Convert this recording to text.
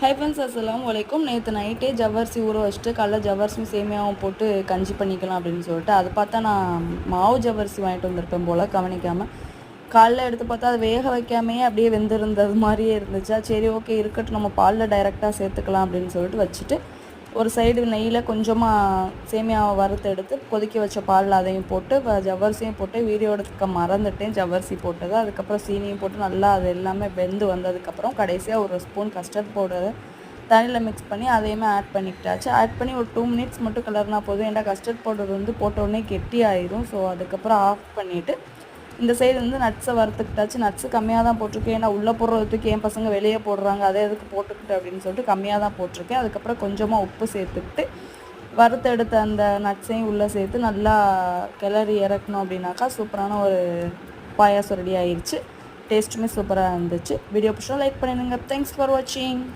Hi friends, அஸ்ஸலாமு அலைக்கும். நேற்று நைட்டே ஜவ்வரிசி ஊற வச்சுட்டு காலைல ஜவ்வரிசியும் சேமியாவும் போட்டு கஞ்சி பண்ணிக்கலாம் அப்படின்னு சொல்லிட்டு அதை பார்த்தா நான் மாவு ஜவ்வரிசி வாங்கிட்டு வந்திருப்பேன் போல் கவனிக்காமல். காலைல எடுத்து பார்த்தா அது வேக வைக்காமையே அப்படியே வெந்திருந்தது மாதிரியே இருந்துச்சா. சரி, ஓகே இருக்கட்டும், நம்ம பாலில் டைரெக்டாக சேர்த்துக்கலாம் அப்படின்னு சொல்லிட்டு வச்சுட்டு ஒரு சைடு நெய்யில் கொஞ்சமாக சேமியாவை வறுத்து எடுத்து கொதிக்க வச்ச பாலில் அதையும் போட்டு ஜவ்வரிசியும் போட்டு வீடியோ எடுக்க மறந்துட்டேன். ஜவ்வரிசி போட்டது, அதுக்கப்புறம் சீனியும் போட்டு நல்லா அது எல்லாமே வெந்து வந்ததுக்கப்புறம் கடைசியாக ஒரு ஸ்பூன் கஸ்டர்ட் பவுடரை தண்ணியில் மிக்ஸ் பண்ணி அதையுமே ஆட் பண்ணிக்கிட்டாச்சு. ஆட் பண்ணி ஒரு 2 மினிட்ஸ் மட்டும் கலர்னா போதும். ஏன்னா கஸ்டர்ட் பவுடர் போட்ட உடனே கெட்டி ஆயிடும். ஸோ அதுக்கப்புறம் ஆஃப் பண்ணிவிட்டு இந்த சைடு நட்ஸை வறுத்துக்கிட்டாச்சு. நட்ஸு கம்மியாக தான் போட்டிருக்கேன். ஏன்னா உள்ளே போடுறதுக்கு என் பசங்க வெளியே போடுறாங்க, அதே எதுக்கு போட்டுக்கிட்டு அப்படின்னு சொல்லிட்டு கம்மியாக தான் போட்டிருக்கேன். அதுக்கப்புறம் கொஞ்சமாக உப்பு சேர்த்துக்கிட்டு வறுத்து எடுத்த அந்த நட்ஸையும் உள்ளே சேர்த்து நல்லா கிளறி இறக்கணும். அப்படின்னாக்கா சூப்பரான ஒரு பாயாசம் ரெடி ஆயிடுச்சு. டேஸ்ட்டுமே சூப்பராக இருந்துச்சு. வீடியோ பிடிச்சா லைக் பண்ணிடுங்க. தேங்க்ஸ் ஃபார் வாட்சிங்.